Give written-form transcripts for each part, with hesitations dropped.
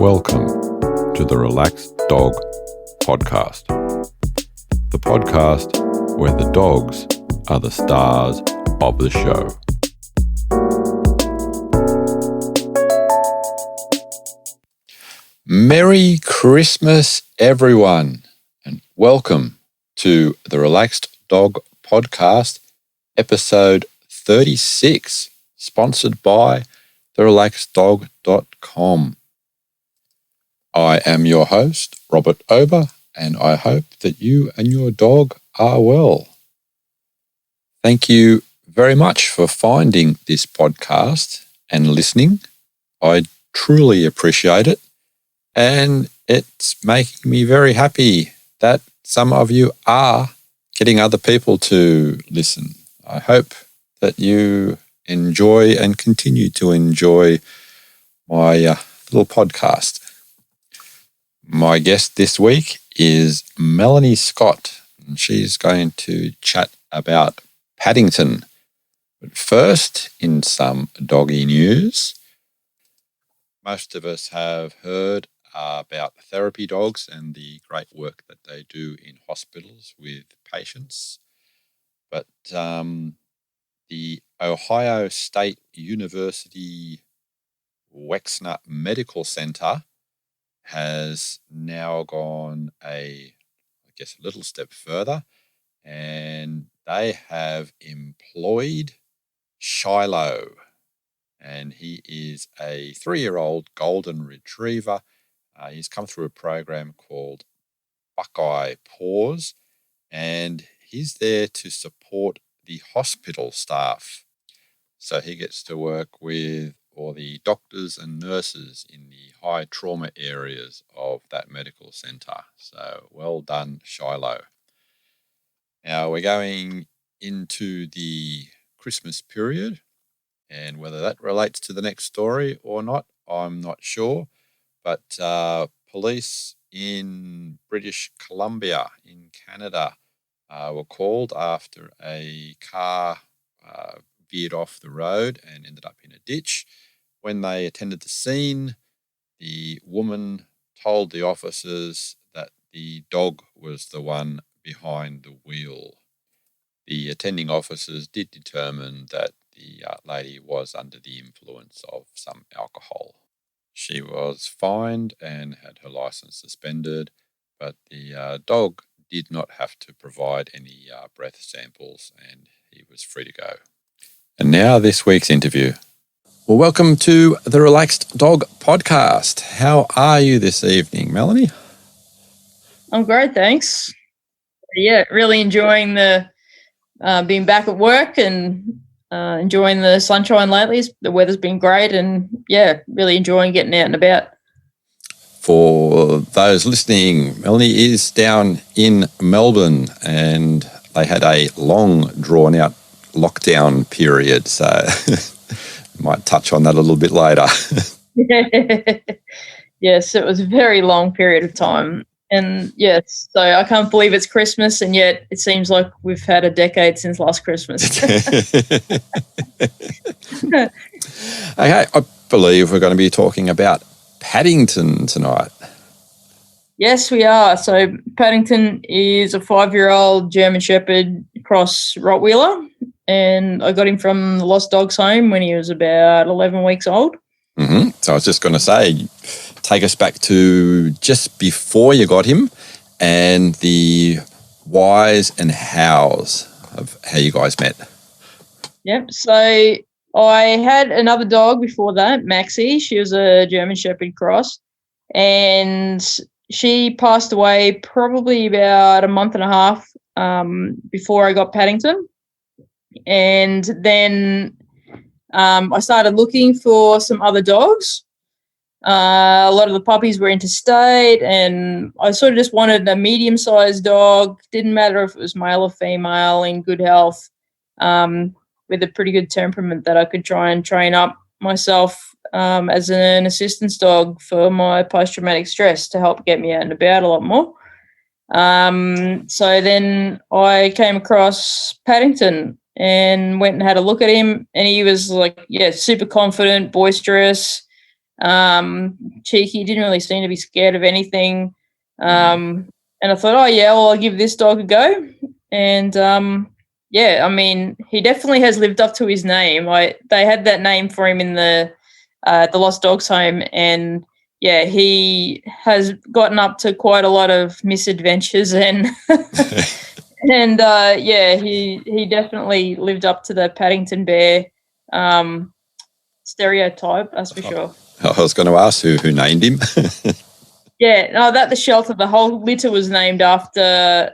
Welcome to the Relaxed Dog Podcast, the podcast where the dogs are the stars of the show. Merry Christmas, everyone, and welcome to the Relaxed Dog Podcast, episode 36, sponsored by therelaxeddog.com. I am your host, Robert Ober, and I hope that you and your dog are well. Thank you very much for finding this podcast and listening. I truly appreciate it, and it's making me very happy that some of you are getting other people to listen. I hope that you enjoy and continue to enjoy my little podcast. My guest this week is Melanie Scott, and she's going to chat about Paddington. But first, in some doggy news, most of us have heard about therapy dogs and the great work that they do in hospitals with patients. But the Ohio State University Wexner Medical Center has now gone a little step further, and they have employed Shiloh, and he is a 3-year-old golden retriever. He's come through a program called Buckeye Paws, and he's there to support the hospital staff. So he gets to work with all the doctors and nurses in the high trauma areas of that medical centre. So well done, Shiloh. Now we're going into the Christmas period, and whether that relates to the next story or not, I'm not sure. But police in British Columbia in Canada were called after a car veered off the road and ended up in a ditch. When they attended the scene, the woman told the officers that the dog was the one behind the wheel. The attending officers did determine that the lady was under the influence of some alcohol. She was fined and had her license suspended, but the dog did not have to provide any breath samples, and he was free to go. And now this week's interview. Well, welcome to the Relaxed Dog Podcast. How are you this evening, Melanie? I'm great, thanks. Yeah, really enjoying the being back at work and enjoying the sunshine lately. The weather's been great, and yeah, really enjoying getting out and about. For those listening, Melanie is down in Melbourne, and they had a long, drawn-out lockdown period, so might touch on that a little bit later. Yes, it was a very long period of time. And yes, so I can't believe it's Christmas, and yet it seems like we've had a decade since last Christmas. Okay, I believe we're going to be talking about Paddington tonight. Yes, we are. So Paddington is a 5-year-old German Shepard cross Rottweiler, and I got him from the Lost Dogs Home when he was about 11 weeks old. Mm-hmm. So I was just going to say, take us back to just before you got him and the whys and hows of how you guys met. Yep. So I had another dog before that, Maxie. She was a German Shepherd cross, and she passed away probably about a month and a half before I got Paddington. And then I started looking for some other dogs. A lot of the puppies were interstate, and I sort of just wanted a medium-sized dog. Didn't matter if it was male or female, in good health, with a pretty good temperament that I could try and train up myself as an assistance dog for my post-traumatic stress to help get me out and about a lot more. So then I came across Paddington and went and had a look at him, and he was like, super confident, boisterous, cheeky, didn't really seem to be scared of anything. And I thought, oh, yeah, well, I'll give this dog a go. And, yeah, I mean, he definitely has lived up to his name. They had that name for him in the Lost Dogs Home, and yeah, he has gotten up to quite a lot of misadventures, and and yeah, he definitely lived up to the Paddington Bear stereotype, that's for sure. I was going to ask who named him. Yeah, no, at the shelter, the whole litter was named after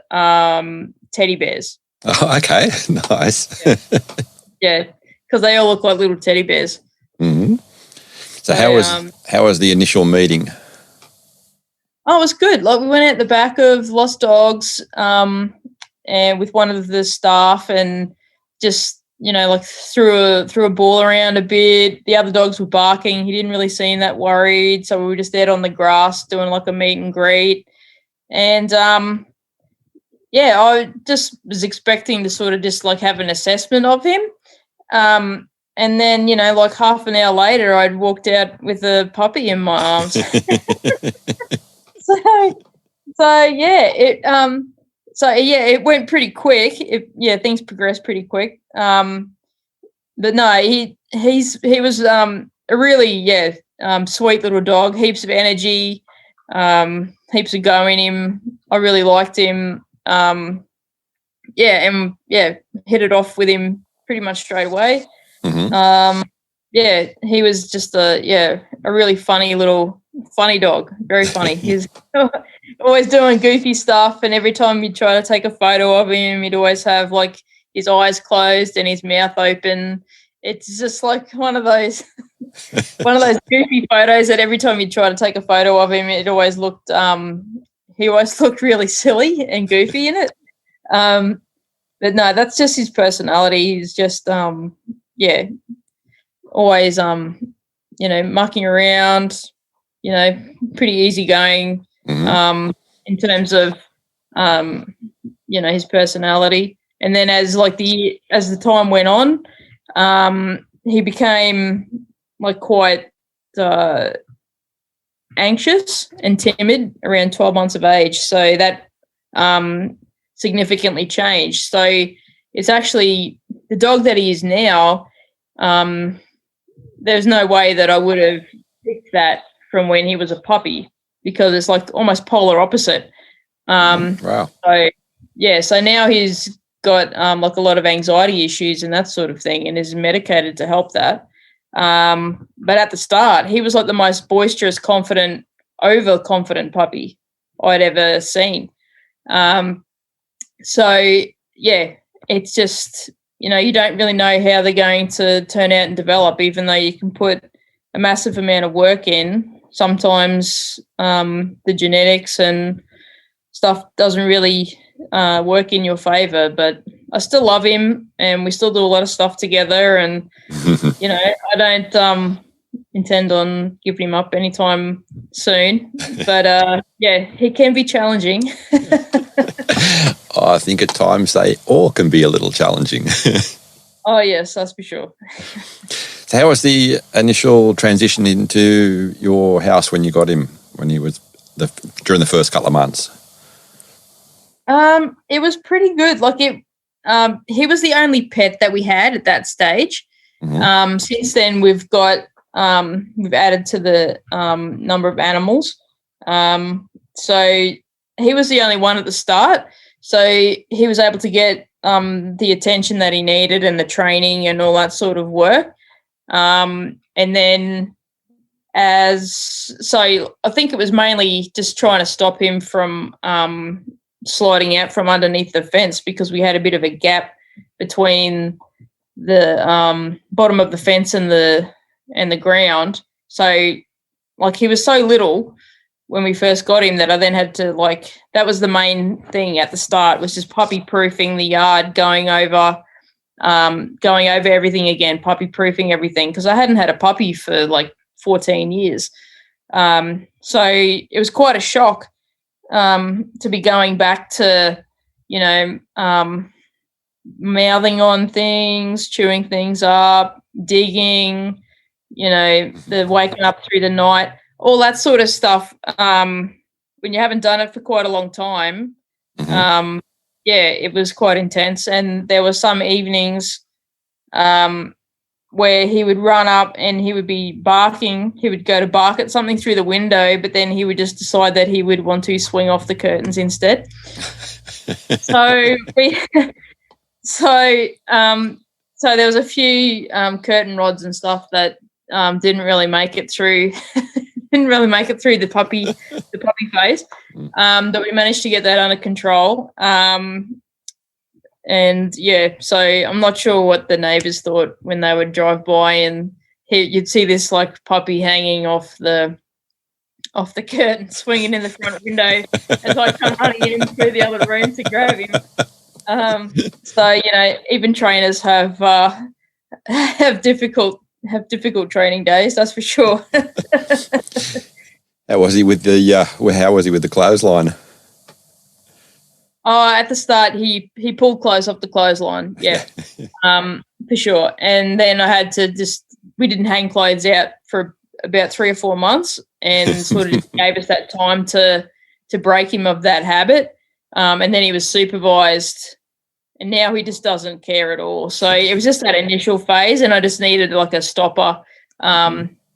teddy bears. Oh, okay, nice. Yeah, because they all look like little teddy bears. Mm-hmm. So how was the initial meeting? Oh, it was good. Like, we went out the back of Lost Dogs, and with one of the staff, and just, you know, like threw a ball around a bit. The other dogs were barking. He didn't really seem that worried, so we were just out on the grass doing like a meet and greet. And yeah, I just was expecting to sort of just like have an assessment of him. And then, you know, like half an hour later, I'd walked out with a puppy in my arms. So yeah, it went pretty quick. Things progressed pretty quick. But no, he was a really sweet little dog. Heaps of energy, heaps of go in him. I really liked him. Hit it off with him pretty much straight away. Mm-hmm. He was just a really funny dog, very funny. He's always doing goofy stuff, and every time you try to take a photo of him, he'd always have like his eyes closed and his mouth open. It's just like one of those goofy photos that every time you try to take a photo of him, it always looked he always looked really silly and goofy in it. But no, that's just his personality. He's just always mucking around, pretty easygoing. Mm-hmm. In terms of his personality. And then as the time went on, he became like quite anxious and timid around 12 months of age. So that significantly changed. So it's actually the dog that he is now. There's no way that I would have picked that from when he was a puppy, because it's like almost polar opposite. Wow. So now he's got like a lot of anxiety issues and that sort of thing, and is medicated to help that. But at the start, he was like the most boisterous, confident, overconfident puppy I'd ever seen. It's just, you don't really know how they're going to turn out and develop, even though you can put a massive amount of work in. Sometimes the genetics and stuff doesn't really work in your favor, but I still love him and we still do a lot of stuff together, and I don't intend on giving him up anytime soon, but he can be challenging. I think at times they all can be a little challenging. Oh yes, that's for sure. So how was the initial transition into your house when you got him, when he was during the first couple of months? It was pretty good. Like he was the only pet that we had at that stage. Mm-hmm. Since then we've added to the number of animals. So he was the only one at the start. So he was able to get the attention that he needed and the training and all that sort of work. And then I think it was mainly just trying to stop him from sliding out from underneath the fence, because we had a bit of a gap between the bottom of the fence and the ground. So like he was so little when we first got him that I then had to, that was the main thing at the start, was just puppy proofing the yard, going over everything again, puppy proofing everything, because I hadn't had a puppy for like 14 years. So it was quite a shock to be going back to, mouthing on things, chewing things up, digging, the waking up through the night, all that sort of stuff. When you haven't done it for quite a long time, it was quite intense. And there were some evenings where he would run up and he would be barking. He would go to bark at something through the window, but then he would just decide that he would want to swing off the curtains instead. So there was a few curtain rods and stuff that didn't really make it through. Didn't really make it through the puppy phase. But we managed to get that under control. So I'm not sure what the neighbours thought when they would drive by and you'd see this like puppy hanging off the curtain, swinging in the front window as I come running in through the other room to grab him. Even trainers have difficult training days, that's for sure. How was he with the clothesline? Oh, at the start he pulled clothes off the clothesline, yeah. For sure. And then I had to we didn't hang clothes out for about 3 or 4 months, and sort of gave us that time to break him of that habit. And then he was supervised, and now he just doesn't care at all. So it was just that initial phase, and I just needed like a stopper.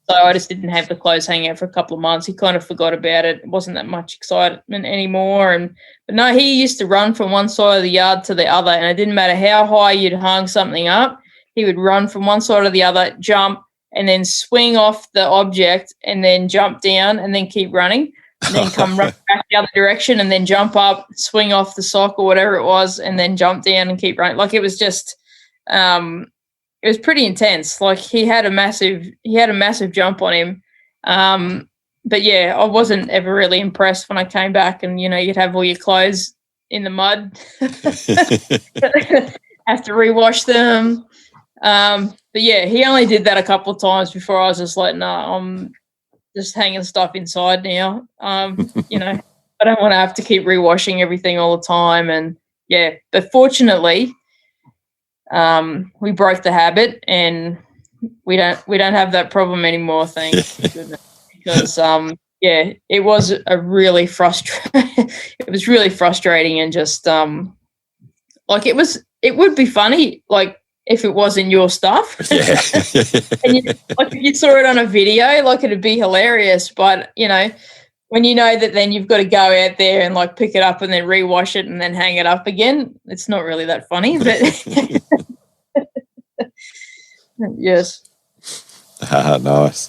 So I just didn't have the clothes hanging out for a couple of months. He kind of forgot about it. It wasn't that much excitement anymore. But no, he used to run from one side of the yard to the other, and it didn't matter how high you'd hung something up. He would run from one side to the other, jump, and then swing off the object, and then jump down, and then keep running, and then come right back the other direction, and then jump up, swing off the sock or whatever it was, and then jump down and keep running. Like it was just, it was pretty intense. Like he had a massive jump on him. But yeah, I wasn't ever really impressed when I came back, and you'd have all your clothes in the mud, have to rewash them. But yeah, he only did that a couple of times before I was just like, no, I'm just hanging stuff inside now. I don't want to have to keep rewashing everything all the time. And yeah, but fortunately, we broke the habit, and we don't have that problem anymore, thank goodness. Because it was really frustrating, and just like it would be funny like if it wasn't your stuff. Yeah. And like if you saw it on a video, like it'd be hilarious, but when you know that then you've got to go out there and like pick it up and then rewash it and then hang it up again, it's not really that funny, but yes. Nice.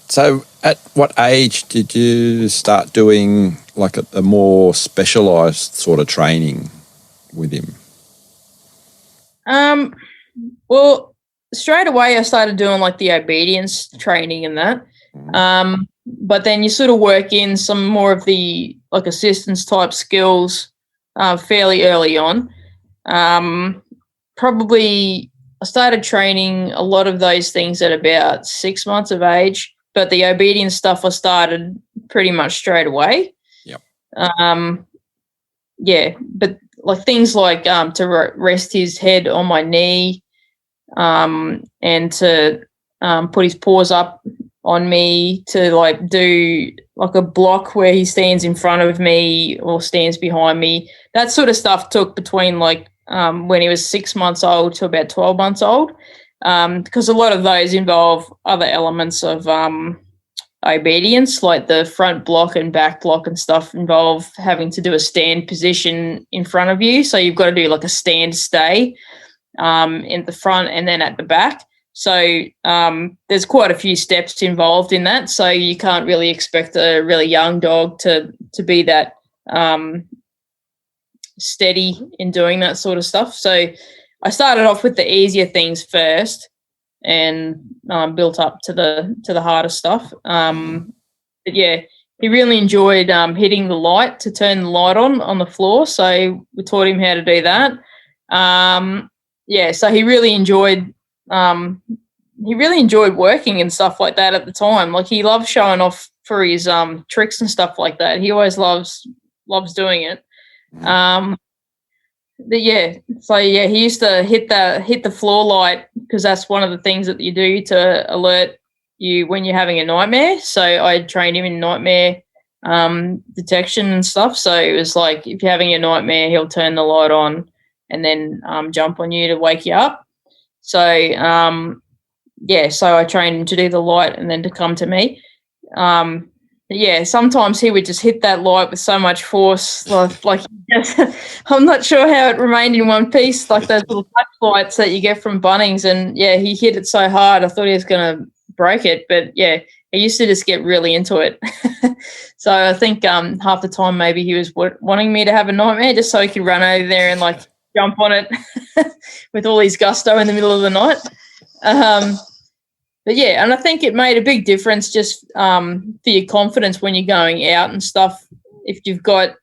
So at what age did you start doing like a more specialised sort of training with him? Well, straight away I started doing like the obedience training and that. But then you sort of work in some more of the like assistance type skills fairly early on. Probably I started training a lot of those things at about 6 months of age, but the obedience stuff I started pretty much straight away. Yep. But like things like to rest his head on my knee, and to put his paws up on me, to like do like a block where he stands in front of me or stands behind me. That sort of stuff took between like when he was 6 months old to about 12 months old, because a lot of those involve other elements of obedience, like the front block and back block and stuff involve having to do a stand position in front of you. So you've got to do like a stand stay in the front and then at the back. So there's quite a few steps involved in that. So you can't really expect a really young dog to be that steady in doing that sort of stuff. So I started off with the easier things first, and built up to the harder stuff. But yeah, he really enjoyed hitting the light to turn the light on the floor. So we taught him how to do that. So he really enjoyed working and stuff like that at the time. Like he loves showing off for his tricks and stuff like that. He always loves doing it. he used to hit the floor light because that's one of the things that you do to alert you when you're having a nightmare. So I trained him in nightmare detection and stuff. So it was like if you're having a nightmare, he'll turn the light on and then jump on you to wake you up. So so I trained him to do the light and then to come to me. Sometimes he would just hit that light with so much force, like I'm not sure how it remained in one piece, like those little touch lights that you get from Bunnings. And he hit it so hard, I thought he was going to break it. But he used to just get really into it. So I think half the time maybe he was wanting me to have a nightmare just so he could run over there and like jump on it with all his gusto in the middle of the night. And I think it made a big difference just for your confidence when you're going out and stuff. If you've got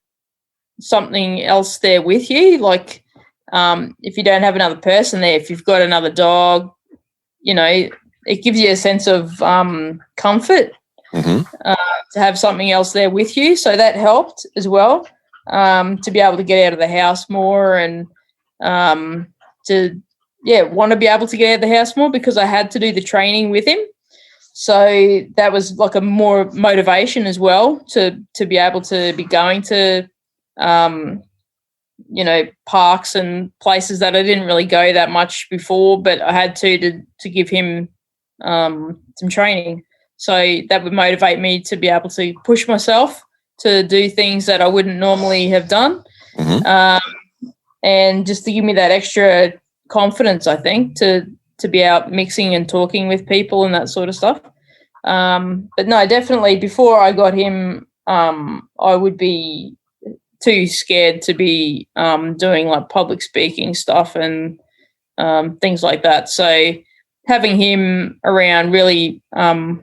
something else there with you, like if you don't have another person there, if you've got another dog, it gives you a sense of comfort to have something else there with you. So that helped as well to be able to get out of the house more and to want to be able to get out of the house more because I had to do the training with him. So that was like a more motivation as well to be able to be going to, parks and places that I didn't really go that much before, but I had to give him some training. So that would motivate me to be able to push myself to do things that I wouldn't normally have done. And just to give me that extra confidence, I think, to be out mixing and talking with people and that sort of stuff. But no, definitely before I got him, I would be too scared to be doing like public speaking stuff and things like that. So having him around really help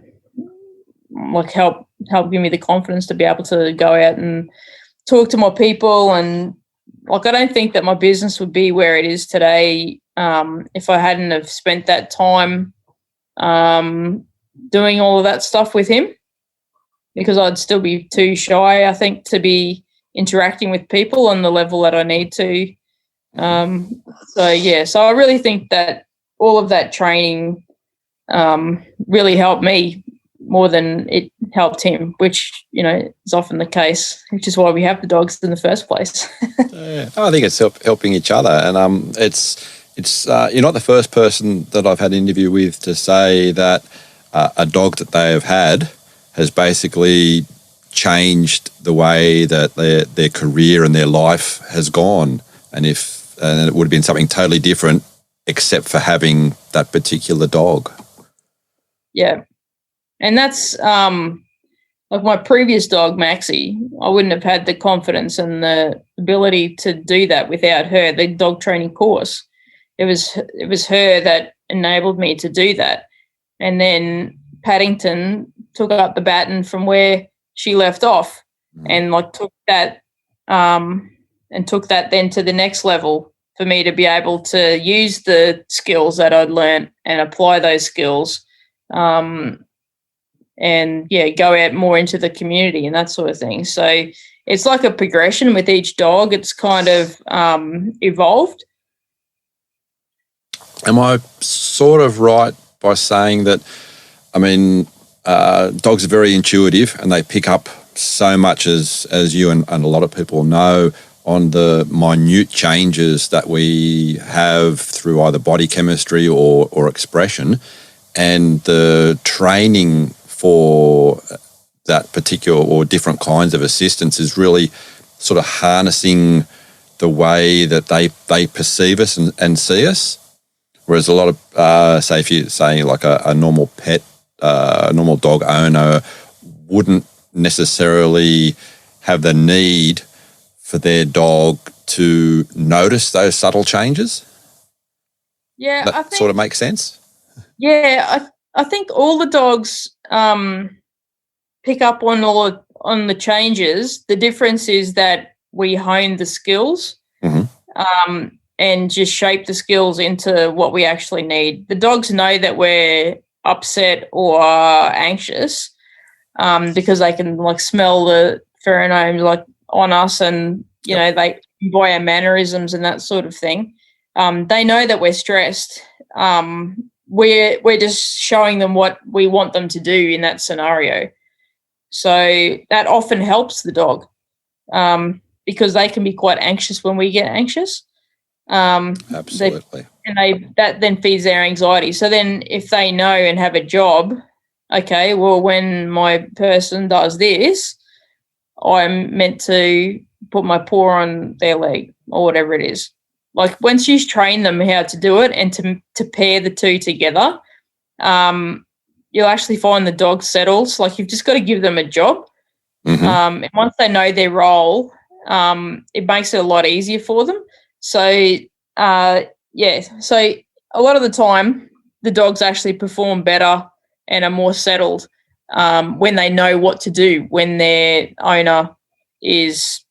give me the confidence to be able to go out and talk to more people. And I don't think that my business would be where it is today if I hadn't have spent that time doing all of that stuff with him, because I'd still be too shy, I think, to be interacting with people on the level that I need to. So I really think that all of that training really helped me more than it helped him, which, is often the case, which is why we have the dogs in the first place. I think it's helping each other. And it's you're not the first person that I've had an interview with to say that a dog that they have had has basically changed the way that their career and their life has gone. And it would have been something totally different except for having that particular dog. Yeah. And that's like my previous dog, Maxie. I wouldn't have had the confidence and the ability to do that without her, the dog training course. It was her that enabled me to do that. And then Paddington took up the baton from where she left off and took that then to the next level for me to be able to use the skills that I'd learned and apply those skills and go out more into the community and that sort of thing. So it's like a progression with each dog. It's kind of evolved. Am I sort of right by saying that, dogs are very intuitive and they pick up so much, as you and a lot of people know, on the minute changes that we have through either body chemistry or expression, and the training for that particular or different kinds of assistance is really sort of harnessing the way that they perceive us and see us. Whereas a lot of, say if you say like a normal pet, a normal dog owner wouldn't necessarily have the need for their dog to notice those subtle changes. Yeah, I think sort of makes sense. Yeah, I think all the dogs pick up on the changes. The difference is that we hone the skills and just shape the skills into what we actually need. The dogs know that we're upset or anxious because they can smell the pheromones on us, and they by our mannerisms and that sort of thing. They know that we're stressed. We're just showing them what we want them to do in that scenario. So that often helps the dog because they can be quite anxious when we get anxious. Absolutely. That then feeds their anxiety. So then if they know and have a job, okay, well, when my person does this, I'm meant to put my paw on their leg or whatever it is. Like once you train them how to do it and to pair the two together, you'll actually find the dog settles. Like you've just got to give them a job. Mm-hmm. And once they know their role, it makes it a lot easier for them. So, so a lot of the time the dogs actually perform better and are more settled when they know what to do when their owner is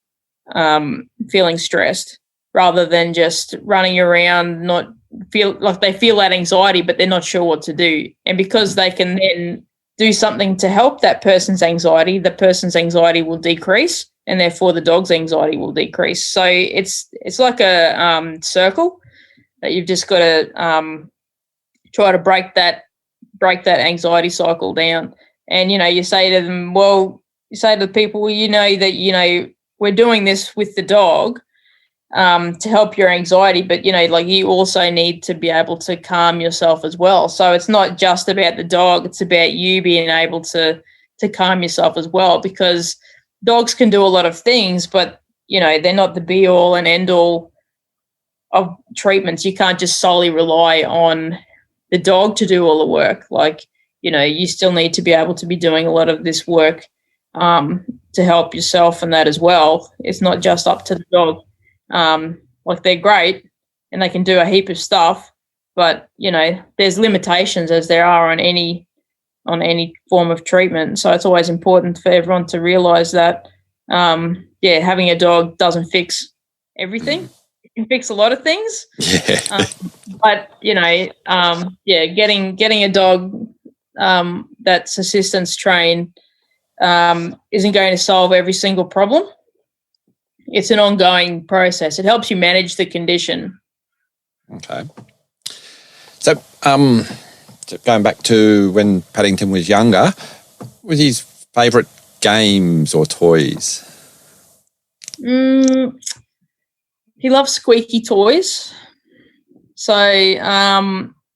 feeling stressed, rather than just running around, not feel like they feel that anxiety, but they're not sure what to do. And because they can then do something to help that person's anxiety, the person's anxiety will decrease, and therefore the dog's anxiety will decrease. So it's like a circle that you've just got to try to break that anxiety cycle down. And, you say to them, you say to the people, that, we're doing this with the dog to help your anxiety, but, you also need to be able to calm yourself as well. So it's not just about the dog, it's about you being able to calm yourself as well, because dogs can do a lot of things, but, they're not the be-all and end-all of treatments. You can't just solely rely on the dog to do all the work. You still need to be able to be doing a lot of this work to help yourself and that as well. It's not just up to the dog. They're great and they can do a heap of stuff, but, there's limitations as there are on any form of treatment. So it's always important for everyone to realise that, having a dog doesn't fix everything. It can fix a lot of things. Yeah. But, getting a dog that's assistance trained isn't going to solve every single problem. It's an ongoing process. It helps you manage the condition. Okay. So, going back to when Paddington was younger, what was his favourite games or toys? He loves squeaky toys. So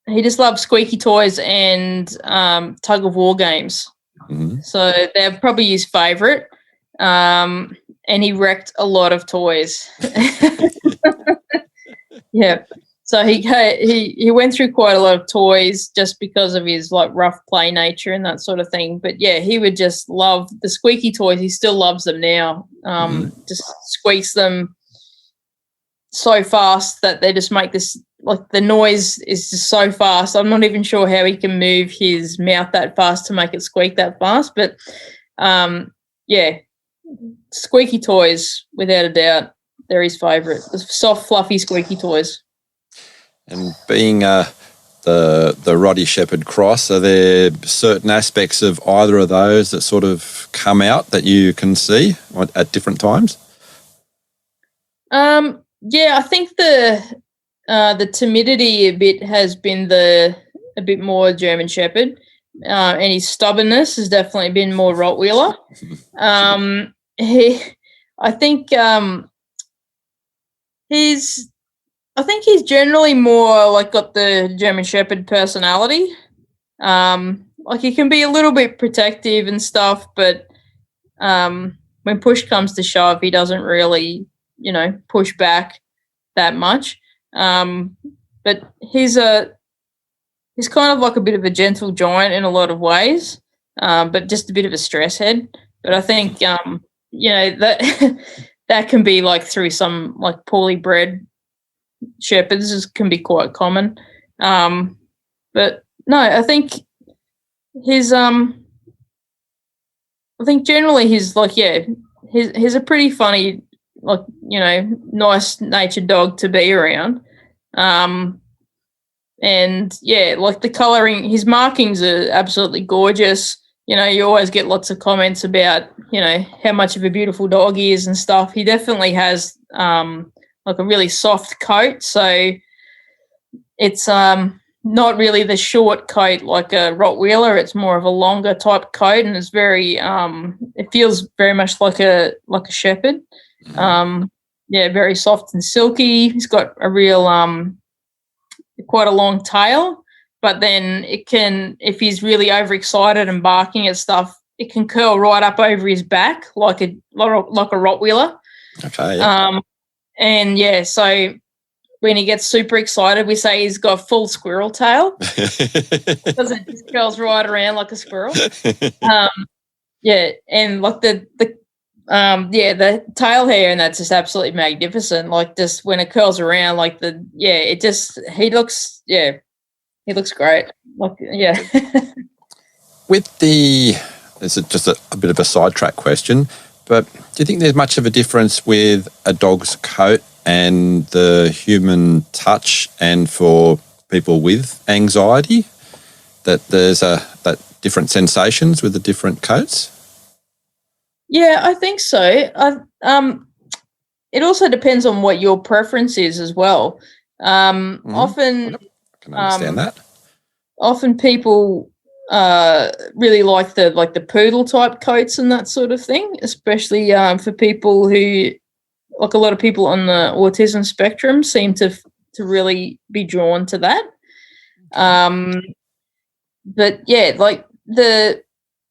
he just loves squeaky toys and tug of war games. Mm-hmm. So they're probably his favourite. And he wrecked a lot of toys. Yeah. So he went through quite a lot of toys just because of his rough play nature and that sort of thing. But yeah, he would just love the squeaky toys. He still loves them now. Just squeaks them so fast that they just make this, the noise is just so fast. I'm not even sure how he can move his mouth that fast to make it squeak that fast. But squeaky toys, without a doubt, they're his favourite. The soft, fluffy, squeaky toys. And being the Roddy Shepherd cross, are there certain aspects of either of those that sort of come out that you can see at different times? I think the timidity a bit has been a bit more German Shepherd, and his stubbornness has definitely been more Rottweiler. I think he's generally more got the German Shepherd personality. He can be a little bit protective and stuff, but when push comes to shove, he doesn't really, push back that much. But he's kind of a bit of a gentle giant in a lot of ways, but just a bit of a stress head. But I think that can be through some poorly bred shepherds can be quite common. But no, I think generally he's he's a pretty funny, nice natured dog to be around. And the colouring, his markings are absolutely gorgeous. You always get lots of comments about, how much of a beautiful dog he is and stuff. He definitely has like a really soft coat, so it's not really the short coat like a Rottweiler. It's more of a longer type coat, and it's very it feels very much like a shepherd. Very soft and silky. He's got a real quite a long tail, but then it can, if he's really overexcited and barking at stuff, it can curl right up over his back like a Rottweiler. Okay. Yeah. And yeah, so when he gets super excited, we say he's got full squirrel tail because it just curls right around like a squirrel. And like the tail hair, and that's just absolutely magnificent. Like just when it curls around, like he looks great. Like With this is just a bit of a sidetrack question, but do you think there's much of a difference with a dog's coat and the human touch, and for people with anxiety, that there's that different sensations with the different coats? Yeah, I think so. It also depends on what your preference is as well. Often, I can understand that. Often people really like the poodle type coats and that sort of thing, especially for people who, like a lot of people on the autism spectrum, seem to really be drawn to that. But yeah, like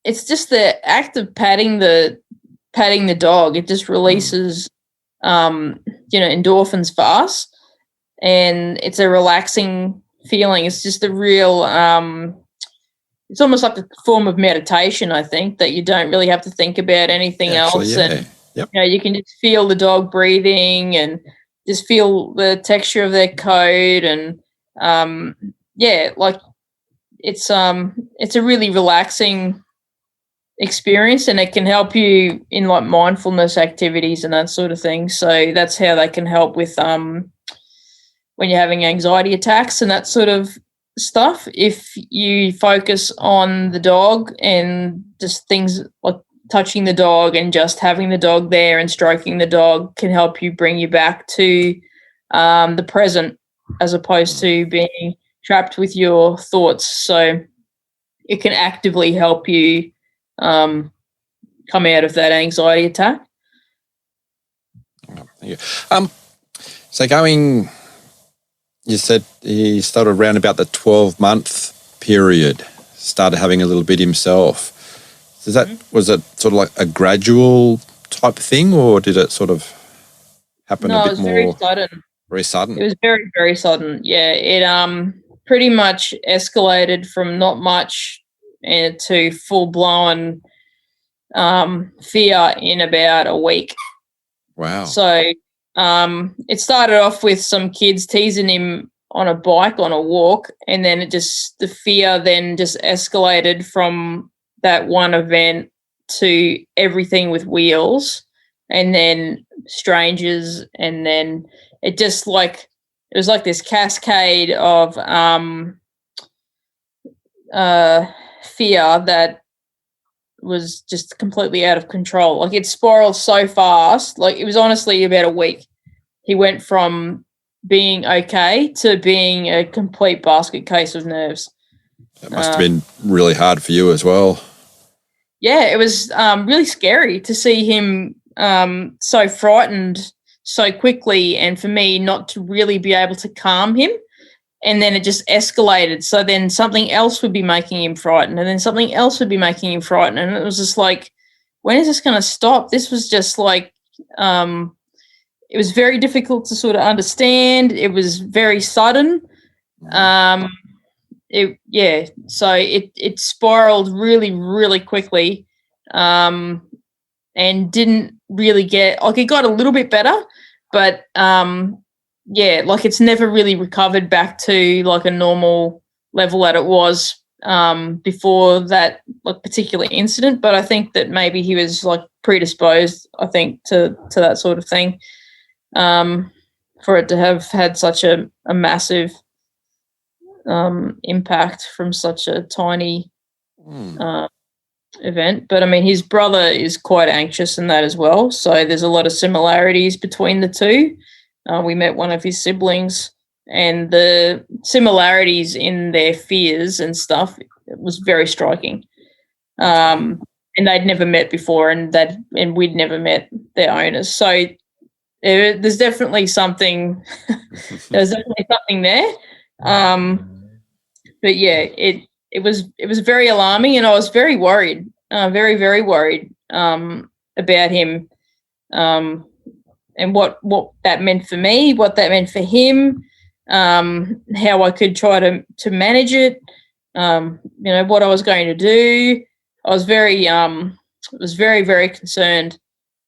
it's just the act of patting the dog. It just releases endorphins for us, and it's a relaxing feeling. It's just a real it's almost like a form of meditation, I think, that you don't really have to think about anything else. Yeah. And you can just feel the dog breathing and just feel the texture of their coat, and it's a really relaxing experience, and it can help you in like mindfulness activities and that sort of thing. So that's how they can help with when you're having anxiety attacks and that sort of stuff. If you focus on the dog and just things like touching the dog and just having the dog there and stroking the dog can help you bring you back to the present, as opposed to being trapped with your thoughts. So it can actively help you come out of that anxiety attack. Thank you. So you said he started around about the 12-month period, started having a little bit himself. Was it sort of like a gradual type thing, or did it sort of happen a bit more? No, it was very sudden. Very sudden? It was very, very sudden. Yeah, it pretty much escalated from not much to full-blown fear in about a week. Wow. So it started off with some kids teasing him on a bike on a walk, and then the fear then just escalated from that one event to everything with wheels, and then strangers, and then it was like this cascade of fear that was just completely out of control. Like it spiraled so fast. Like it was honestly about a week. He went from being okay to being a complete basket case of nerves. That must have been really hard for you as well. Yeah, it was really scary to see him so frightened so quickly, and for me not to really be able to calm him. And then it just escalated. So then something else would be making him frightened, and then something else would be making him frightened. And it was just like, when is this going to stop? This was just like, it was very difficult to sort of understand. It was very sudden. So it spiraled really, really quickly, and didn't really it got a little bit better, but like it's never really recovered back to like a normal level that it was before that like particular incident. But I think that maybe he was like predisposed, I think, to that sort of thing, for it to have had such a massive impact from such a tiny event. But I mean, his brother is quite anxious in that as well. So there's a lot of similarities between the two. We met one of his siblings, and the similarities in their fears and stuff was very striking. And they'd never met before, and we'd never met their owners. So there's definitely something. There's definitely something there. But yeah, it was very alarming, and I was very worried, very very worried about him, and what that meant for me, what that meant for him, how I could try to manage it, what I was going to do. I was very very concerned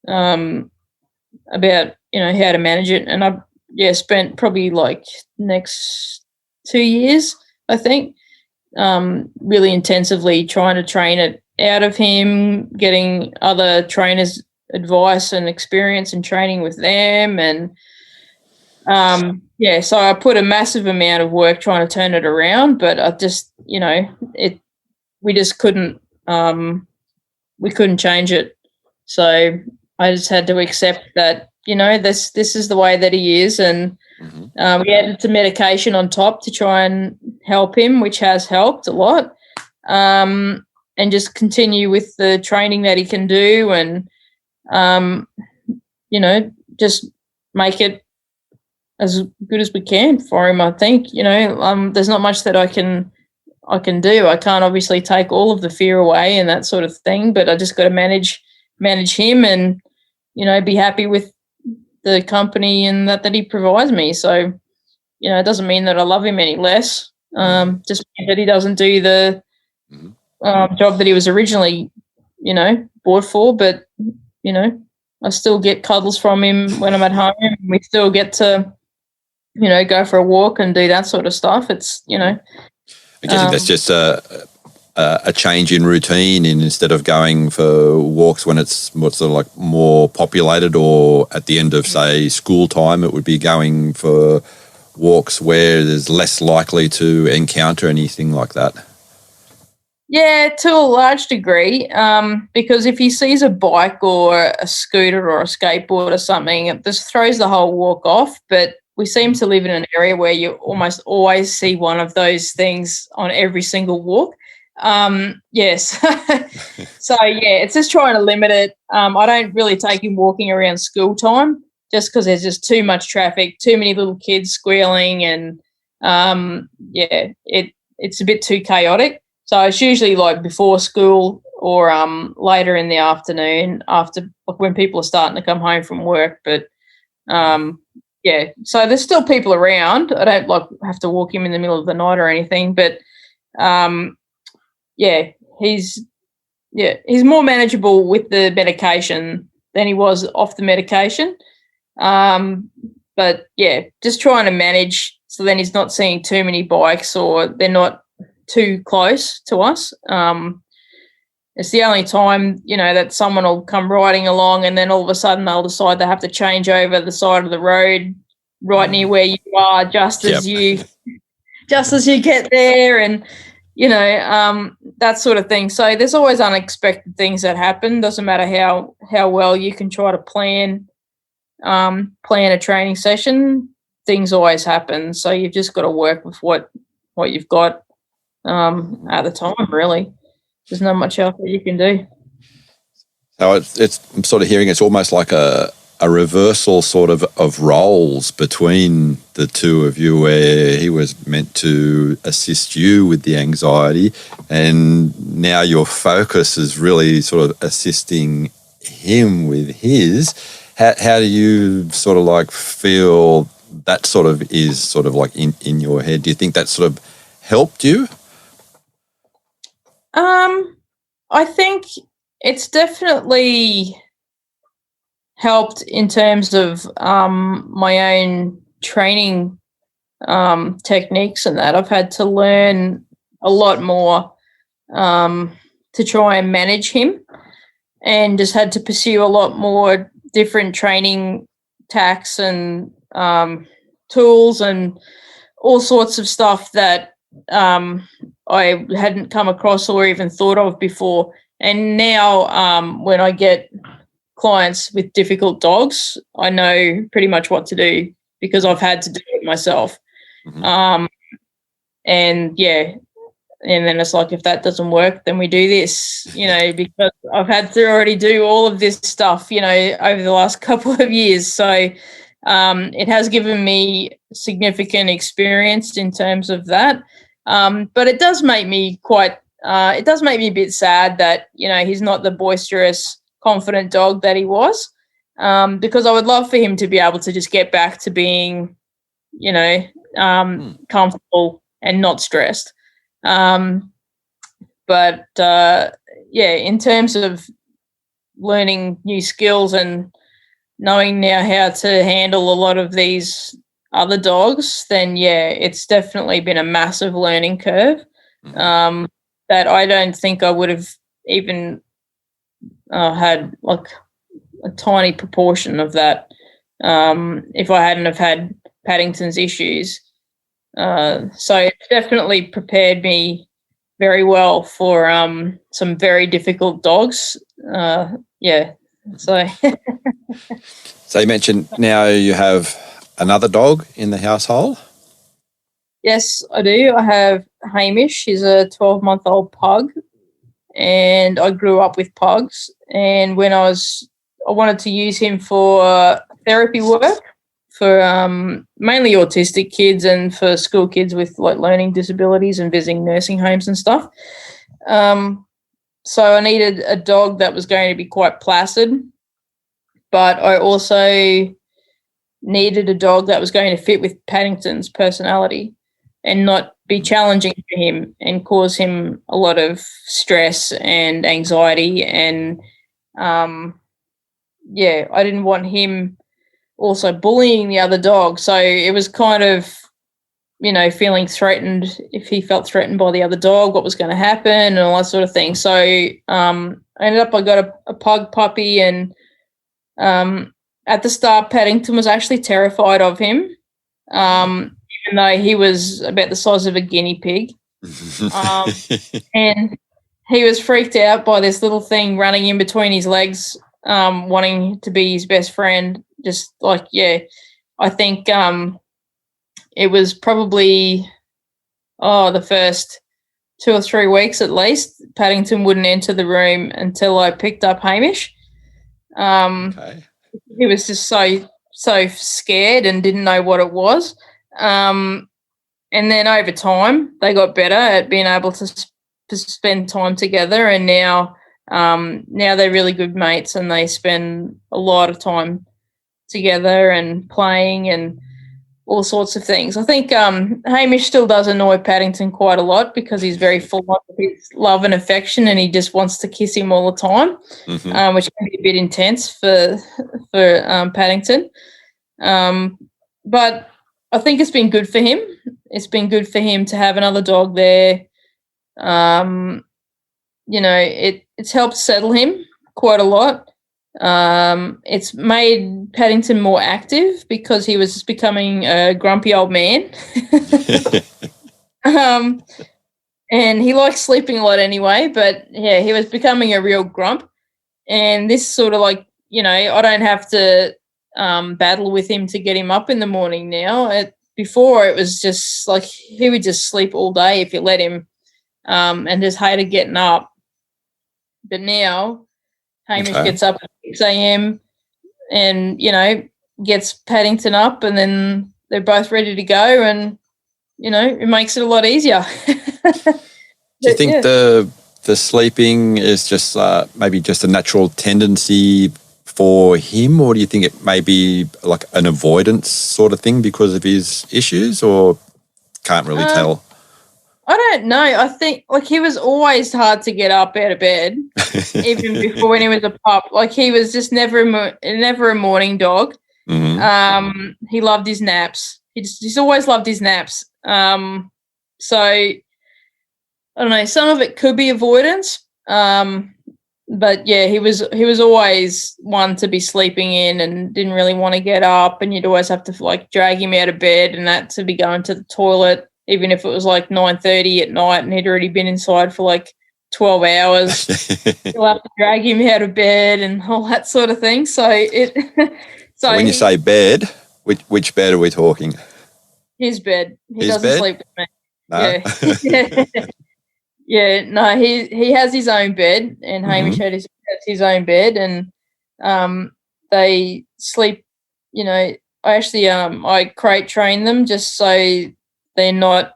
about how to manage it, and I spent probably like next 2 years, I think, really intensively trying to train it out of him, getting other trainers' advice and experience and training with them, and so I put a massive amount of work trying to turn it around, but I just we just couldn't change it. So I just had to accept that this is the way that he is, and we added some medication on top to try and help him, which has helped a lot, and just continue with the training that he can do, and just make it as good as we can for him. I think there's not much that I can do. I can't obviously take all of the fear away and that sort of thing, but I just got to manage him and be happy with the company and that he provides me. So it doesn't mean that I love him any less. Just means that he doesn't do the job that he was originally bought for. But I still get cuddles from him when I'm at home. We still get to go for a walk and do that sort of stuff. It's I guess that's just a change in routine, and instead of going for walks when it's sort of like more populated, or at the end of, say, school time, it would be going for walks where there's less likely to encounter anything like that. Yeah, to a large degree, because if he sees a bike or a scooter or a skateboard or something, it just throws the whole walk off. But we seem to live in an area where you almost always see one of those things on every single walk. Yes. So, it's just trying to limit it. I don't really take him walking around school time just because there's just too much traffic, too many little kids squealing, and, it's a bit too chaotic. So it's usually like before school or later in the afternoon after when people are starting to come home from work. But, so there's still people around. I don't have to walk him in the middle of the night or anything, but he's more manageable with the medication than he was off the medication. But just trying to manage so then he's not seeing too many bikes or they're not too close to us. It's the only time, that someone will come riding along and then all of a sudden they'll decide they have to change over the side of the road right near where you are just as you get there, and that sort of thing. So there's always unexpected things that happen. Doesn't matter how well you can try to plan a training session, things always happen. So you've just got to work with what you've got at the time, really. There's not much else that you can do. So I'm sort of hearing it's almost like a reversal sort of roles between the two of you, where he was meant to assist you with the anxiety, and now your focus is really sort of assisting him with his. How do you sort of like feel that sort of is sort of like in your head? Do you think that sort of helped you? I think it's definitely helped in terms of my own training techniques and that. I've had to learn a lot more to try and manage him, and just had to pursue a lot more different training tactics and tools and all sorts of stuff that I hadn't come across or even thought of before. And now when I get clients with difficult dogs, I know pretty much what to do because I've had to do it myself. Mm-hmm. And then it's like, if that doesn't work, then we do this, because I've had to already do all of this stuff, over the last couple of years. So it has given me significant experience in terms of that. But it does make me it does make me a bit sad that, he's not the boisterous, confident dog that he was, because I would love for him to be able to just get back to being, comfortable and not stressed. But in terms of learning new skills and knowing now how to handle a lot of these other dogs, then it's definitely been a massive learning curve, that I don't think I would have even had like a tiny proportion of that if I hadn't have had Paddington's issues. So it definitely prepared me very well for some very difficult dogs. So So you mentioned now you have another dog in the household? Yes, I do. I have Hamish. He's a 12-month-old pug, and I grew up with pugs. And when I wanted to use him for therapy work for mainly autistic kids and for school kids with like learning disabilities and visiting nursing homes and stuff. So I needed a dog that was going to be quite placid, but I also needed a dog that was going to fit with Paddington's personality and not be challenging for him and cause him a lot of stress and anxiety. And I didn't want him also bullying the other dog. So it was kind of, feeling threatened. If he felt threatened by the other dog, what was going to happen and all that sort of thing. So I got a pug puppy, and at the start, Paddington was actually terrified of him, even though he was about the size of a guinea pig. And he was freaked out by this little thing running in between his legs, wanting to be his best friend. Just like, I think it was probably, the first 2 or 3 weeks at least, Paddington wouldn't enter the room until I picked up Hamish. Okay. He was just so scared and didn't know what it was. And then over time, they got better at being able to spend time together. And now they're really good mates, and they spend a lot of time together and playing and all sorts of things. I think Hamish still does annoy Paddington quite a lot because he's very full of his love and affection, and he just wants to kiss him all the time, which can be a bit intense for Paddington. But I think it's been good for him. It's been good for him to have another dog there. It's helped settle him quite a lot. It's made Paddington more active because he was becoming a grumpy old man. And he likes sleeping a lot anyway, but he was becoming a real grump. And this sort of like, I don't have to battle with him to get him up in the morning now. Before it was just like he would just sleep all day if you let him, and just hated getting up. But now Hamish gets up at 6 a.m. and, gets Paddington up, and then they're both ready to go, and, it makes it a lot easier. Do you think the sleeping is just maybe just a natural tendency for him, or do you think it may be like an avoidance sort of thing because of his issues, or can't really tell? I don't know. I think like he was always hard to get up out of bed, even before when he was a pup. Like he was just never a morning dog. Mm-hmm. He loved his naps. He's always loved his naps. So I don't know. Some of it could be avoidance. But he was always one to be sleeping in and didn't really want to get up, and you'd always have to like drag him out of bed and that to be going to the toilet, even if it was like 9:30 at night and he'd already been inside for like 12 hours. You'll have to drag him out of bed and all that sort of thing. So so when you say bed, which bed are we talking? His bed. He His doesn't bed? sleep with me. No? Yeah. Yeah, no, he has his own bed, and Hamish has his own bed, and they sleep. You know, I actually I crate train them just so they're not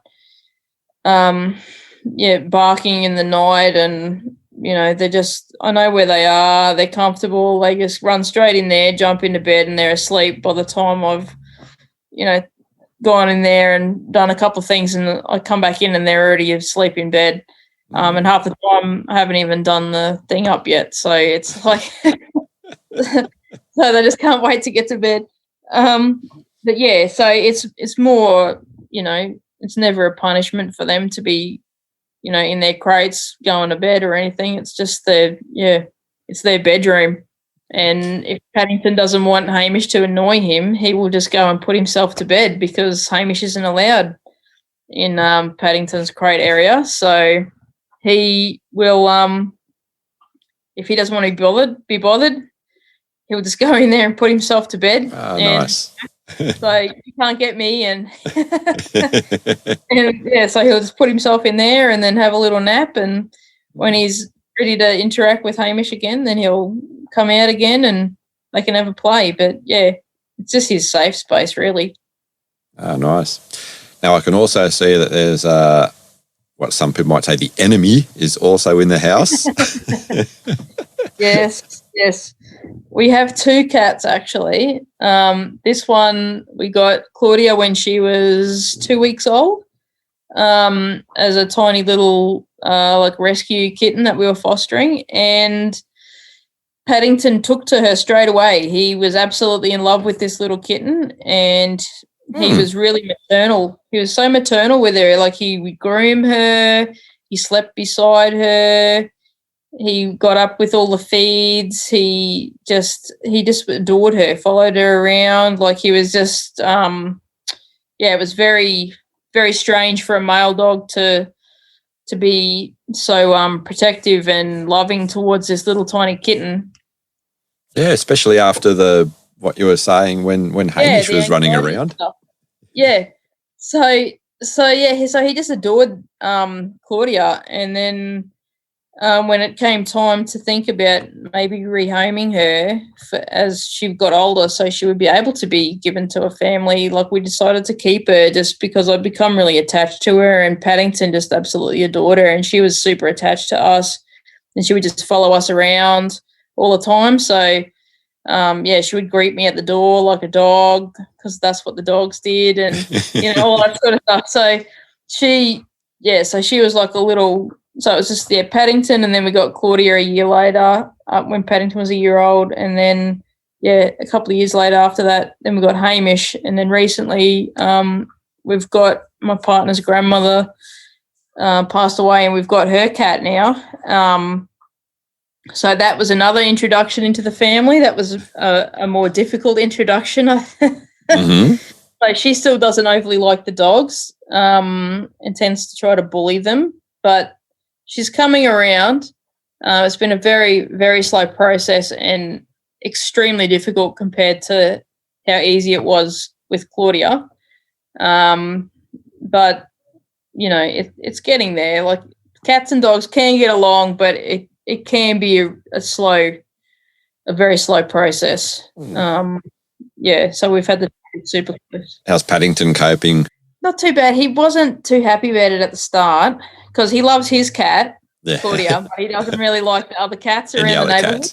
barking in the night, and they're just, I know where they are. They're comfortable. They just run straight in there, jump into bed, and they're asleep by the time I've gone in there and done a couple of things, and I come back in and they're already asleep in bed. And half the time I haven't even done the thing up yet. So it's like, so they just can't wait to get to bed. But yeah, so it's more, it's never a punishment for them to be, in their crates going to bed or anything. It's just it's their bedroom. And if Paddington doesn't want Hamish to annoy him, he will just go and put himself to bed, because Hamish isn't allowed in Paddington's crate area. So he will, if he doesn't want to be bothered, he'll just go in there and put himself to bed. Oh, nice. So you can't get me, and so he'll just put himself in there and then have a little nap, and when he's ready to interact with Hamish again, then he'll come out again and they can have a play. But yeah, it's just his safe space, really. Oh, nice. Now I can also see that there's what some people might say the enemy is also in the house. Yes. We have 2 cats, actually. This one we got Claudia when she was 2 weeks old, as a tiny little rescue kitten that we were fostering, and Paddington took to her straight away. He was absolutely in love with this little kitten, and he was really maternal. He was so maternal with her. Like, he would groom her, he slept beside her, he got up with all the feeds. He just adored her, followed her around. Like, he was just, it was very, very strange for a male dog to be so protective and loving towards this little tiny kitten. Yeah, especially after what you were saying when Hamish was running around. Yeah. So he just adored Claudia, and then when it came time to think about maybe rehoming her as she got older so she would be able to be given to a family, like, we decided to keep her just because I'd become really attached to her, and Paddington just absolutely adored her, and she was super attached to us, and she would just follow us around all the time. So she would greet me at the door like a dog, because that's what the dogs did, and all that sort of stuff. So she was like a little. So it was just Paddington, and then we got Claudia a year later, when Paddington was a year old, and then a couple of years later after that, then we got Hamish, and then recently we've got my partner's grandmother passed away, and we've got her cat now. So that was another introduction into the family. That was a more difficult introduction. So she still doesn't overly like the dogs, and tends to try to bully them, but she's coming around. It's been a very, very slow process and extremely difficult compared to how easy it was with Claudia. But, it's getting there. Like, cats and dogs can get along, but it can be a very slow process. So we've had the super close. How's Paddington coping? Not too bad. He wasn't too happy about it at the start, because he loves his cat, Claudia, but he doesn't really like the other cats around the neighbourhood.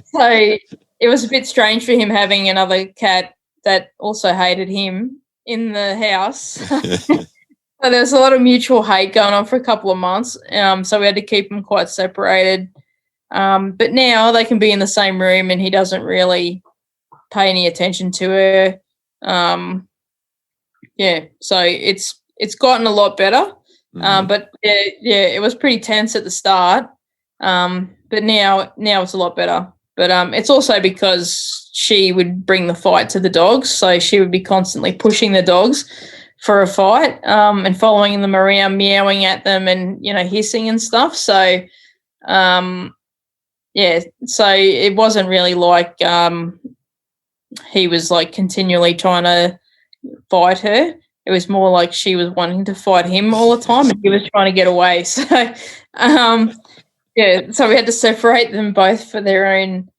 So it was a bit strange for him having another cat that also hated him in the house. So there was a lot of mutual hate going on for a couple of months, so we had to keep them quite separated. But now they can be in the same room, and he doesn't really pay any attention to her. So it's gotten a lot better. But it was pretty tense at the start. But now it's a lot better. But it's also because she would bring the fight to the dogs, so she would be constantly pushing the dogs for a fight, and following them around, meowing at them, and hissing and stuff. So, so it wasn't really like he was like continually trying to fight her. It was more like she was wanting to fight him all the time, and he was trying to get away. So, so we had to separate them both for their own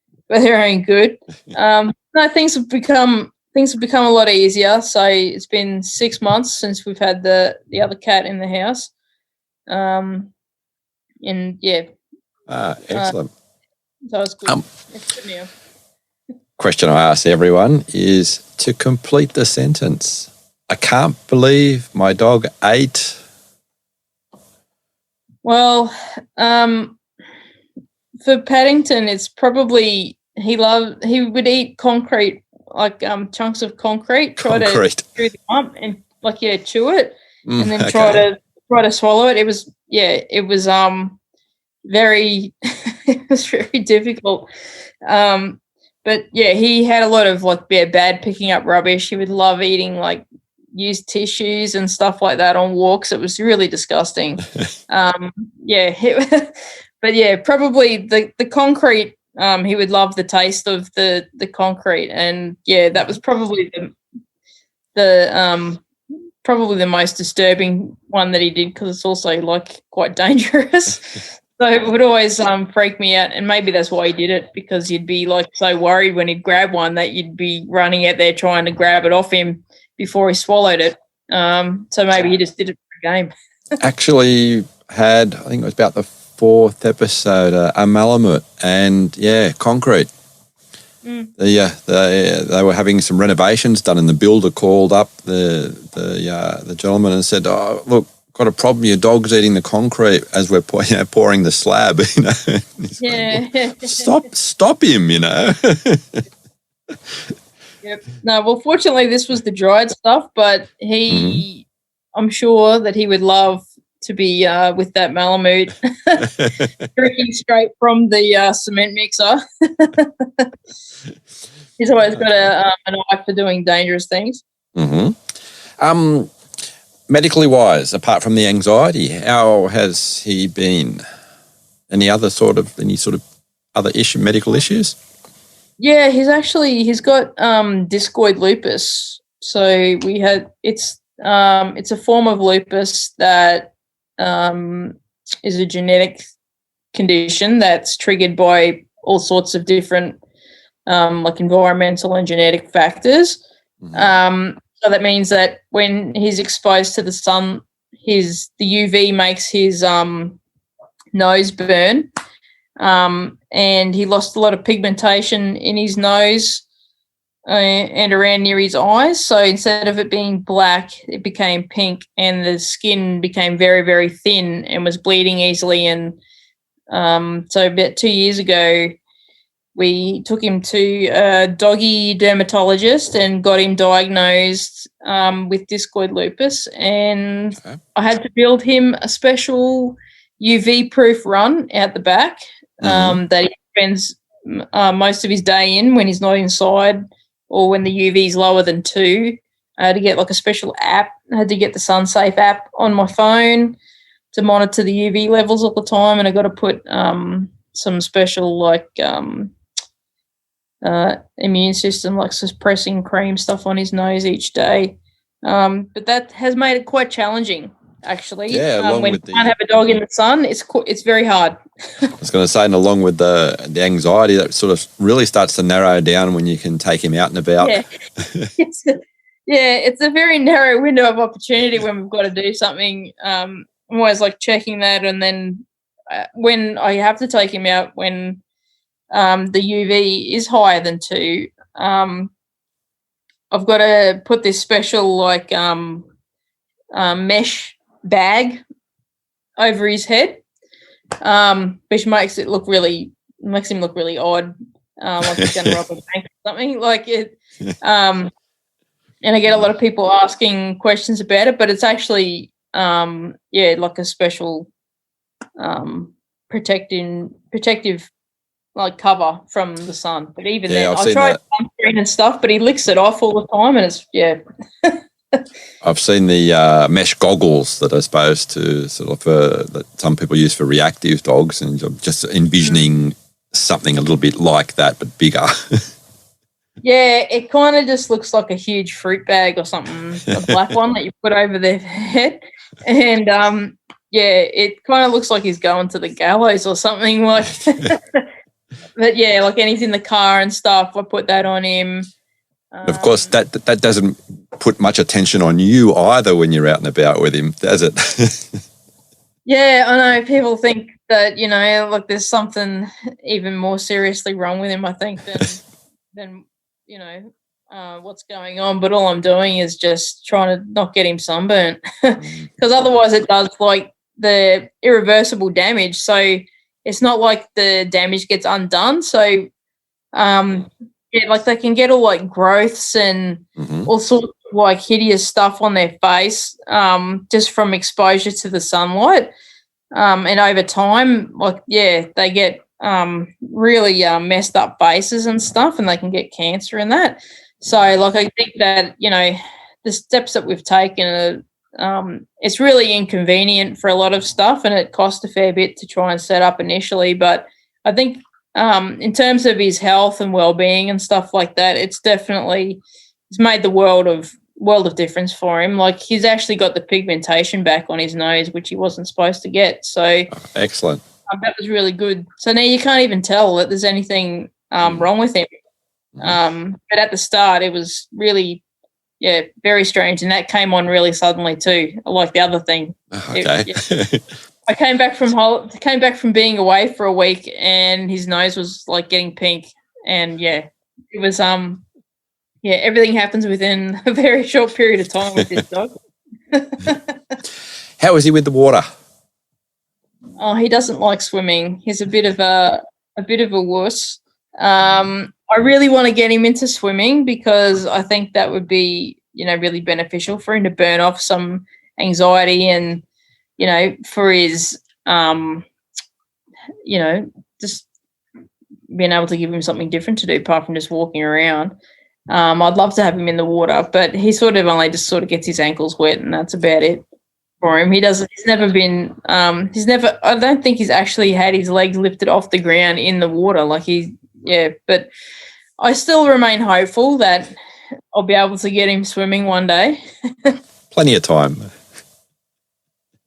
good. No, things have become a lot easier. So it's been 6 months since we've had the other cat in the house. Excellent. So it's good. It's good now. Question I ask everyone is to complete the sentence. I can't believe my dog ate. Well, for Paddington, it's probably he would eat concrete, like chunks of concrete. Try to chew them up and chew it, and then try to swallow it. It was very it was very difficult. But he had a lot of bad picking up rubbish. He would love eating used tissues and stuff like that on walks. It was really disgusting. But probably the concrete. He would love the taste of the concrete, and that was probably the most disturbing one that he did, because it's also quite dangerous. So it would always freak me out, and maybe that's why he did it, because you'd be so worried when he'd grab one that you'd be running out there trying to grab it off him before he swallowed it. So maybe he just did it for a game. Actually had, I think it was about the 4th episode, a Malamute and concrete. They were having some renovations done, and the builder called up the gentleman and said, "Oh, look, got a problem. Your dog's eating the concrete as we're pouring the slab." Stop him. Yep. No, well, fortunately, this was the dried stuff, but I'm sure that he would love to be with that Malamute, drinking straight from the cement mixer. He's always got an eye for doing dangerous things. Mm-hmm. Medically wise, apart from the anxiety, how has he been? Any sort of other medical issues? Yeah, he's got discoid lupus. So it's a form of lupus that is a genetic condition that's triggered by all sorts of different environmental and genetic factors. So that means that when he's exposed to the sun, the UV makes his nose burn, and he lost a lot of pigmentation in his nose and around near his eyes. So instead of it being black, it became pink, and the skin became very, very thin and was bleeding easily. And so about 2 years ago, we took him to a doggy dermatologist and got him diagnosed with discoid lupus. And I had to build him a special UV-proof run out the back that he spends most of his day in when he's not inside, or when the UV is lower than 2. I had to get a special app. I had to get the SunSafe app on my phone to monitor the UV levels all the time, and I got to put some special immune system suppressing cream stuff on his nose each day. But that has made it quite challenging, actually. Yeah, when you can't have a dog in the sun, it's very hard. I was going to say, and along with the anxiety, that sort of really starts to narrow down when you can take him out and about. Yeah, it's a very narrow window of opportunity when we've got to do something. I'm always checking that, and then when I have to take him out, when the UV is higher than 2, I've got to put this special mesh bag over his head, which makes him look really odd, like he's going to rob a bank or something and I get a lot of people asking questions about it, but it's actually a special protective cover from the sun. But even then, I've tried sunscreen and stuff, but he licks it off all the time, and it's I've seen the mesh goggles that are supposed to sort of that some people use for reactive dogs, and I'm just envisioning something a little bit like that but bigger. Yeah, it kind of just looks like a huge fruit bag or something, a black one that you put over their head. And, it kind of looks like he's going to the gallows or something like But, yeah, like, and he's in the car and stuff. I put that on him. Of course, that doesn't put much attention on you either when you're out and about with him, does it? Yeah, I know. People think that, like there's something even more seriously wrong with him, I think, than what's going on. But all I'm doing is just trying to not get him sunburnt, because otherwise it does like the irreversible damage. So it's not like the damage gets undone. So, like they can get all like growths and all sorts of like hideous stuff on their face, just from exposure to the sunlight. And over time, like, they get really messed up faces and stuff, and they can get cancer and that. So, like, I think that, the steps that we've taken are, it's really inconvenient for a lot of stuff, and it costs a fair bit to try and set up initially. But I think in terms of his health and well-being and stuff like that, it's made the world of difference for him. Like, he's actually got the pigmentation back on his nose, which he wasn't supposed to get. So excellent. That was really good. So now you can't even tell that there's anything wrong with him. But at the start, it was really, very strange, and that came on really suddenly too. Like the other thing. Okay. I came back from being away for a week, and his nose was like getting pink, and it was everything happens within a very short period of time with this dog. How is he with the water? Oh, he doesn't like swimming. He's a bit of a wuss. I really want to get him into swimming, because I think that would be, really beneficial for him to burn off some anxiety and, for his, just being able to give him something different to do apart from just walking around. I'd love to have him in the water, but he sort of only just sort of gets his ankles wet, and that's about it for him. He's never been, I don't think he's actually had his legs lifted off the ground in the water. Like but I still remain hopeful that I'll be able to get him swimming one day. Plenty of time.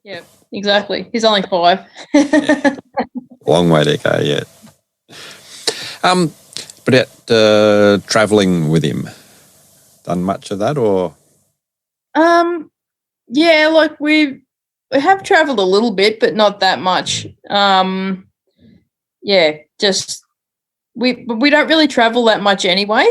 Yeah, exactly. He's only 5. Long way to go yet. But travelling with him, done much of that, or? Yeah, like we have travelled a little bit, but not that much. Just we don't really travel that much anyway.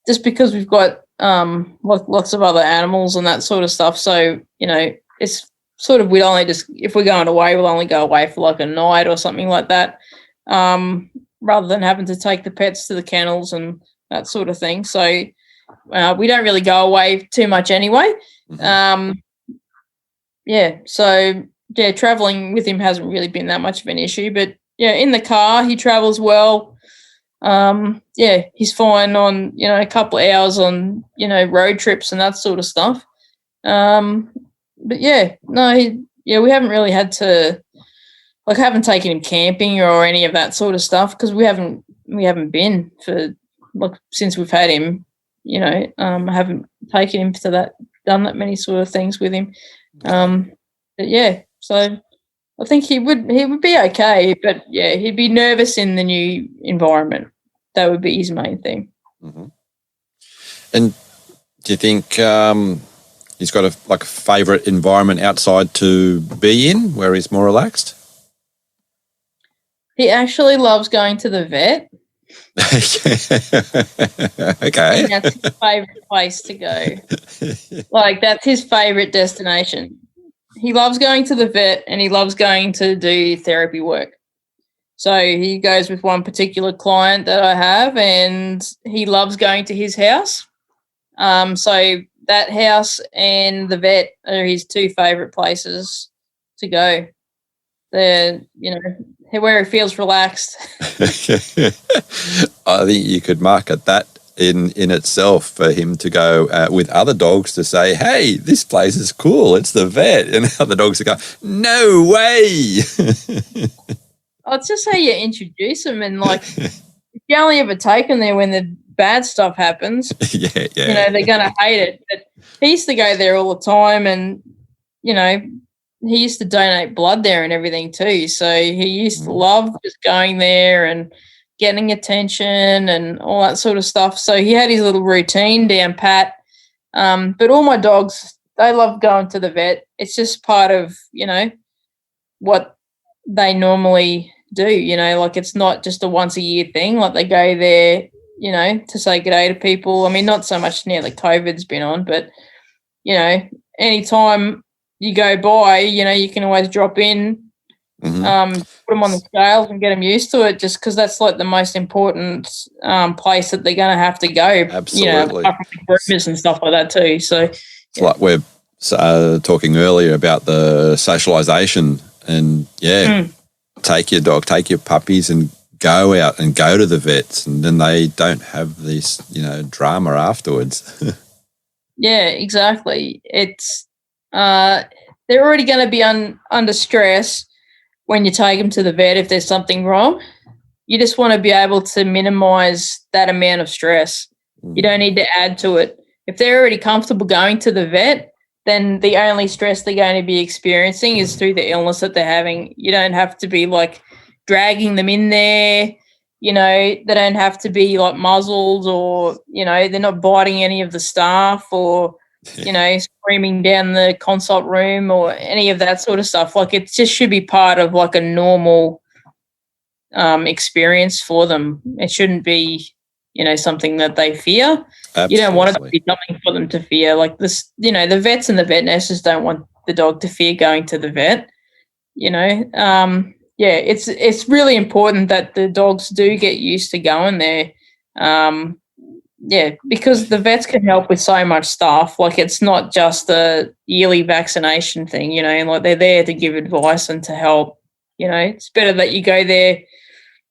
Just because we've got lots of other animals and that sort of stuff. So it's sort of, we'd only just, if we're going away, we'll only go away for like a night or something like that. Rather than having to take the pets to the kennels and that sort of thing. So we don't really go away too much anyway. Traveling with him hasn't really been that much of an issue. But in the car he travels well. He's fine on a couple of hours on road trips and that sort of stuff. We haven't really had to, like, I haven't taken him camping or any of that sort of stuff, because we haven't been for, like, since we've had him. I haven't taken him to done that many sort of things with him. So I think he would be okay, but he'd be nervous in the new environment. That would be his main thing. And do you think he's got a favourite environment outside to be in, where he's more relaxed? He actually loves going to the vet. Okay. And that's his favourite place to go. Like, that's his favourite destination. He loves going to the vet, and he loves going to do therapy work. So he goes with one particular client that I have, and he loves going to his house. So that house and the vet are his 2 favourite places to go. They're, where he feels relaxed. I think you could market that in itself for him to go with other dogs to say, hey, this place is cool, it's the vet. And other dogs are going, no way. Oh, it's just how you introduce them. And, like, if you only ever take them there when the bad stuff happens, yeah. you know, they're going to hate it. But he used to go there all the time, and, you know, he used to donate blood there and everything too. So he used to love just going there and getting attention and all that sort of stuff. So he had his little routine down pat. But all my dogs, they love going to the vet. It's just part of, you know, what they normally do, you know, like it's not just a once a year thing. Like they go there, you know, to say good day to people. I mean, not so much now that COVID's been on, but, you know, anytime you go by, you know, you can always drop in, put them on the scales and get them used to it, just because that's like the most important place that they're going to have to go. Absolutely. You know, apart from the groomers and stuff like that too. So it's like we're talking earlier about the socialisation and, take your dog, take your puppies and go out and go to the vets, and then they don't have this, you know, drama afterwards. Yeah, exactly. It's they're already going to be under stress when you take them to the vet if there's something wrong. You just want to be able to minimize that amount of stress. You don't need to add to it. If they're already comfortable going to the vet, then the only stress they're going to be experiencing is through the illness that they're having. You don't have to be like dragging them in there. You know, they don't have to be like muzzled, or, you know, they're not biting any of the staff, or, you know, screaming down the consult room or any of that sort of stuff. Like it just should be part of like a normal experience for them. It shouldn't be, you know, something that they fear. Absolutely. You don't want it to be something for them to fear. Like this, you know, the vets and the vet nurses don't want the dog to fear going to the vet, you know. Yeah, it's really important that the dogs do get used to going there. Yeah, because the vets can help with so much stuff. Like it's not just a yearly vaccination thing, you know, like they're there to give advice and to help. You know, it's better that you go there,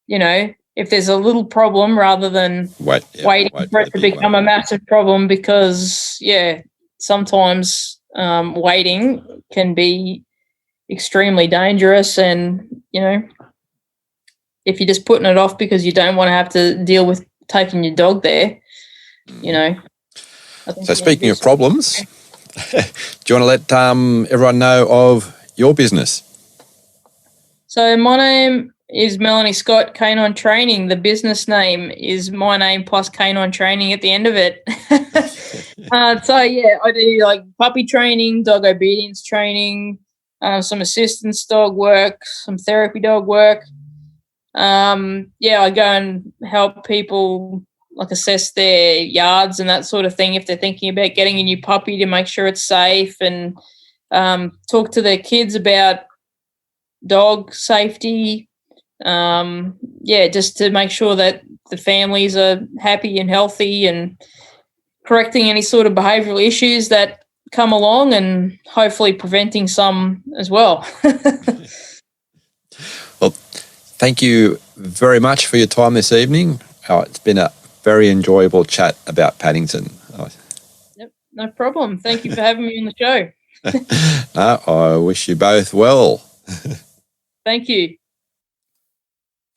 you know, if there's a little problem rather than waiting for it to become a massive problem, because, yeah, sometimes waiting can be extremely dangerous. And, you know, if you're just putting it off because you don't want to have to deal with taking your dog there, you know. So speaking of problems, do you want to let everyone know of your business? So my name is Melanie Scott, Canine Training. The business name is my name plus Canine Training at the end of it. So, yeah, I do like puppy training, dog obedience training, some assistance dog work, some therapy dog work. Yeah, I go and help people like assess their yards and that sort of thing if they're thinking about getting a new puppy, to make sure it's safe, and talk to their kids about dog safety. Yeah, just to make sure that the families are happy and healthy, and correcting any sort of behavioural issues that come along, and hopefully preventing some as well. Well, thank you very much for your time this evening. It's been a very enjoyable chat about Paddington. Yep, no problem. Thank you for having me on the show. I wish you both well. Thank you.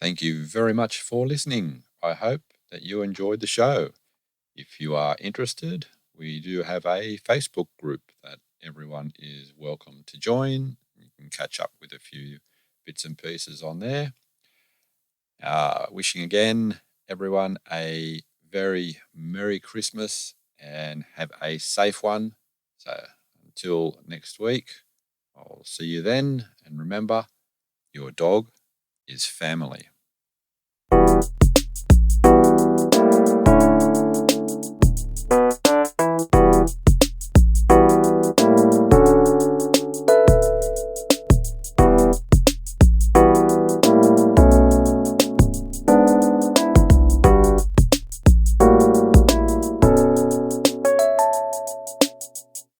Thank you very much for listening. I hope that you enjoyed the show. If you are interested, we do have a Facebook group that everyone is welcome to join. You can catch up with a few bits and pieces on there. Wishing again everyone a very Merry Christmas and have a safe one. So until next week, I'll see you then. And remember, your dog is family.